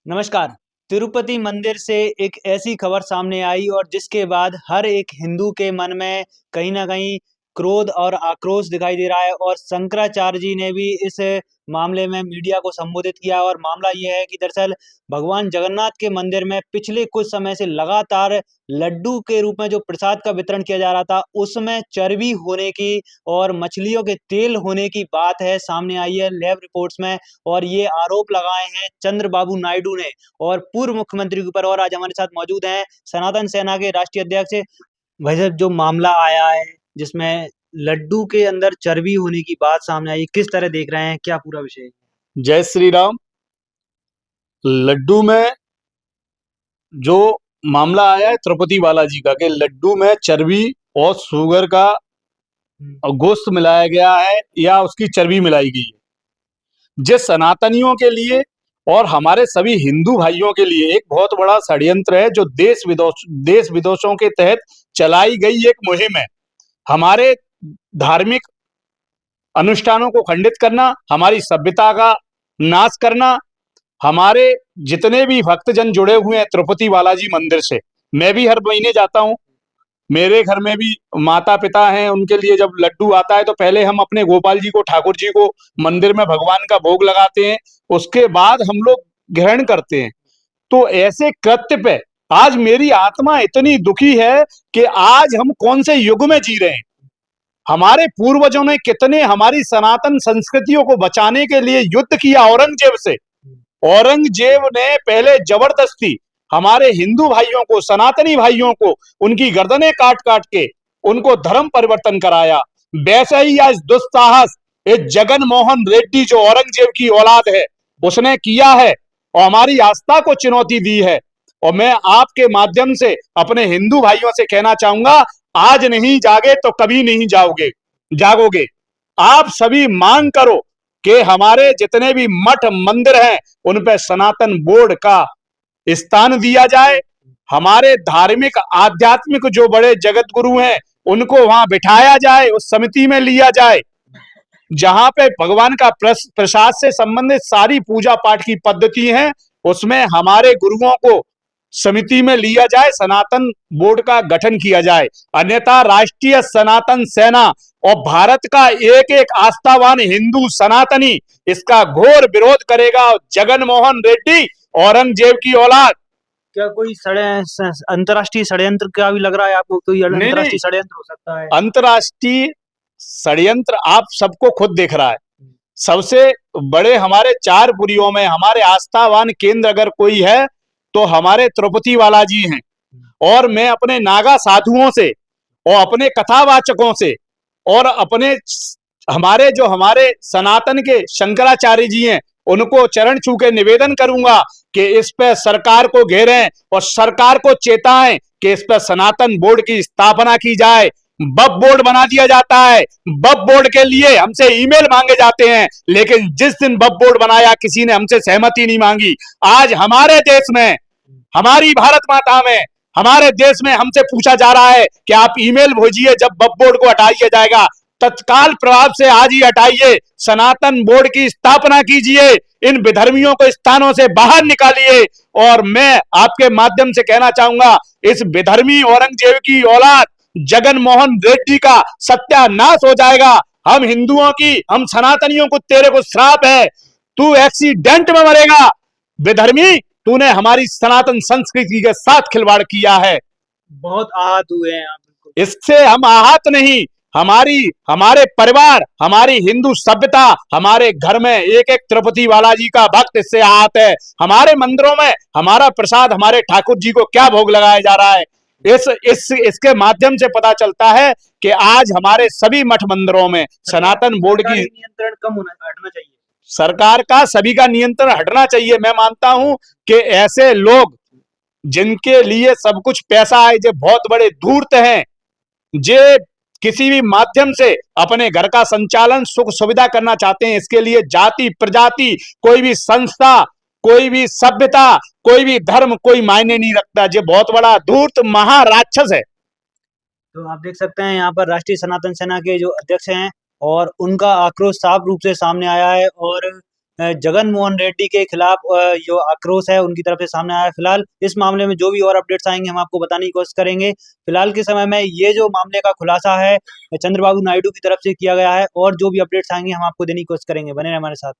नमस्कार। तिरुपति मंदिर से एक ऐसी खबर सामने आई और जिसके बाद हर एक हिंदू के मन में कहीं न कहीं क्रोध और आक्रोश दिखाई दे रहा है और शंकराचार्य जी ने भी इस मामले में मीडिया को संबोधित किया और मामला ये है कि दरअसल भगवान जगन्नाथ के मंदिर में पिछले कुछ समय से लगातार लड्डू के रूप में जो प्रसाद का वितरण किया जा रहा था, उसमें चर्बी होने की और मछलियों के तेल होने की बात है सामने आई है लैब रिपोर्ट्स में। और ये आरोप लगाए हैं चंद्रबाबू नायडू ने और पूर्व मुख्यमंत्री के ऊपर। और आज हमारे साथ मौजूद हैं सनातन सेना के राष्ट्रीय अध्यक्ष। वैसे जो मामला आया है जिसमें लड्डू के अंदर चर्बी होने की बात सामने आई, किस तरह देख रहे हैं, क्या पूरा विषय है? जय श्री राम। लड्डू में जो मामला आया है तिरुपति बालाजी का कि लड्डू में चर्बी और शुगर का गोश्त मिलाया गया है या उसकी चर्बी मिलाई गई है, जिस सनातनियों के लिए और हमारे सभी हिंदू भाइयों के लिए एक बहुत बड़ा षड्यंत्र है, जो देश विदेशों के तहत चलाई गई एक मुहिम है। हमारे धार्मिक अनुष्ठानों को खंडित करना, हमारी सभ्यता का नाश करना। हमारे जितने भी भक्तजन जुड़े हुए हैं तिरुपति बालाजी मंदिर से, मैं भी हर महीने जाता हूँ। मेरे घर में भी माता पिता हैं, उनके लिए जब लड्डू आता है तो पहले हम अपने गोपाल जी को, ठाकुर जी को मंदिर में भगवान का भोग लगाते हैं, उसके बाद हम लोग ग्रहण करते हैं। तो ऐसे कृत्य पे आज मेरी आत्मा इतनी दुखी है कि आज हम कौन से युग में जी रहे हैं। हमारे पूर्वजों ने कितने हमारी सनातन संस्कृतियों को बचाने के लिए युद्ध किया औरंगजेब से। औरंगजेब ने पहले जबरदस्ती हमारे हिंदू भाइयों को, सनातनी भाइयों को उनकी गर्दनें काट काट के उनको धर्म परिवर्तन कराया। वैसे ही आज दुस्साहस इस जगन मोहन रेड्डी जो औरंगजेब की औलाद है उसने किया है और हमारी आस्था को चुनौती दी है। और मैं आपके माध्यम से अपने हिंदू भाइयों से कहना चाहूंगा, आज नहीं जागे तो कभी नहीं जागोगे। आप सभी मांग करो कि हमारे जितने भी मठ मंदिर हैं उन पे सनातन बोर्ड का स्थान दिया जाए। हमारे धार्मिक आध्यात्मिक जो बड़े जगत गुरु हैं उनको वहां बिठाया जाए, उस समिति में लिया जाए जहां पे भगवान का प्रसाद से संबंधित सारी पूजा पाठ की पद्धति है, उसमें हमारे गुरुओं को समिति में लिया जाए, सनातन बोर्ड का गठन किया जाए। अन्यथा राष्ट्रीय सनातन सेना और भारत का एक एक आस्थावान हिंदू सनातनी इसका घोर विरोध करेगा। जगन मोहन रेड्डी औरंगजेब की औलाद। क्या कोई अंतर्राष्ट्रीय षड्यंत्र का भी लग रहा है आपको? कोई अंतर्राष्ट्रीय षड्यंत्र हो सकता है? अंतर्राष्ट्रीय षड्यंत्र आप सबको खुद दिख रहा है। सबसे बड़े हमारे चार पुरियों में हमारे आस्थावान केंद्र अगर कोई है तो हमारे तिरुपति बालाजी हैं। और मैं अपने नागा साधुओं से और अपने कथावाचकों से और अपने हमारे सनातन के शंकराचार्य जी हैं उनको चरण छू के निवेदन करूंगा कि इस पे सरकार को घेरें और सरकार को चेताएं कि इस पे सनातन बोर्ड की स्थापना की जाए। बब बोर्ड बना दिया जाता है, बब बोर्ड के लिए हमसे ईमेल मांगे जाते हैं, लेकिन जिस दिन बब बोर्ड बनाया किसी ने हमसे सहमति नहीं मांगी। आज हमारे देश में, हमारी भारत माता में, हमारे देश में हमसे पूछा जा रहा है कि आप ईमेल भेजिए, जब बब बोर्ड को हटाया जाएगा तत्काल प्रभाव से आज ही हटाइए, सनातन बोर्ड की स्थापना कीजिए, इन विधर्मियों को स्थानों से बाहर निकालिए। और मैं आपके माध्यम से कहना चाहूंगा, इस विधर्मी औरंगजेब की औलाद जगन मोहन रेड्डी का सत्यानाश हो जाएगा। हम हिंदुओं की, हम सनातनियों को, तेरे को श्राप है, तू एक्सीडेंट में मरेगा। विधर्मी, तूने हमारी सनातन संस्कृति के साथ खिलवाड़ किया है। बहुत आहत हुए हैं आप। इससे हम आहत नहीं, हमारे परिवार, हमारी हिंदू सभ्यता, हमारे घर में एक एक तिरुपति बालाजी का भक्त इससे आहत है। हमारे मंदिरों में हमारा प्रसाद, हमारे ठाकुर जी को क्या भोग लगाया जा रहा है, इसके माध्यम से पता चलता है कि आज हमारे सभी मठ मंदिरों में सनातन बोर्ड की नियंत्रण कम हटना चाहिए। सरकार का सभी का नियंत्रण हटना चाहिए। मैं मानता हूं कि ऐसे लोग जिनके लिए सब कुछ पैसा है, जो बहुत बड़े धूर्त हैं, जे किसी भी माध्यम से अपने घर का संचालन सुख सुविधा करना चाहते हैं, इसके लिए जाति प्रजाति, कोई भी संस्था, कोई भी सभ्यता, कोई भी धर्म कोई मायने नहीं रखता। ये बहुत बड़ा धूर्त महाराक्षस है। तो आप देख सकते हैं यहाँ पर राष्ट्रीय सनातन सेना के जो अध्यक्ष हैं और उनका आक्रोश साफ रूप से सामने आया है। और जगन मोहन रेड्डी के खिलाफ जो आक्रोश है उनकी तरफ से सामने आया है। फिलहाल इस मामले में जो भी और अपडेट्स आएंगे हम आपको बताने की कोशिश करेंगे। फिलहाल के समय में ये जो मामले का खुलासा है चंद्रबाबू नायडू की तरफ से किया गया है, और जो भी अपडेट्स आएंगे हम आपको देने की कोशिश करेंगे। बने रहे हमारे साथ।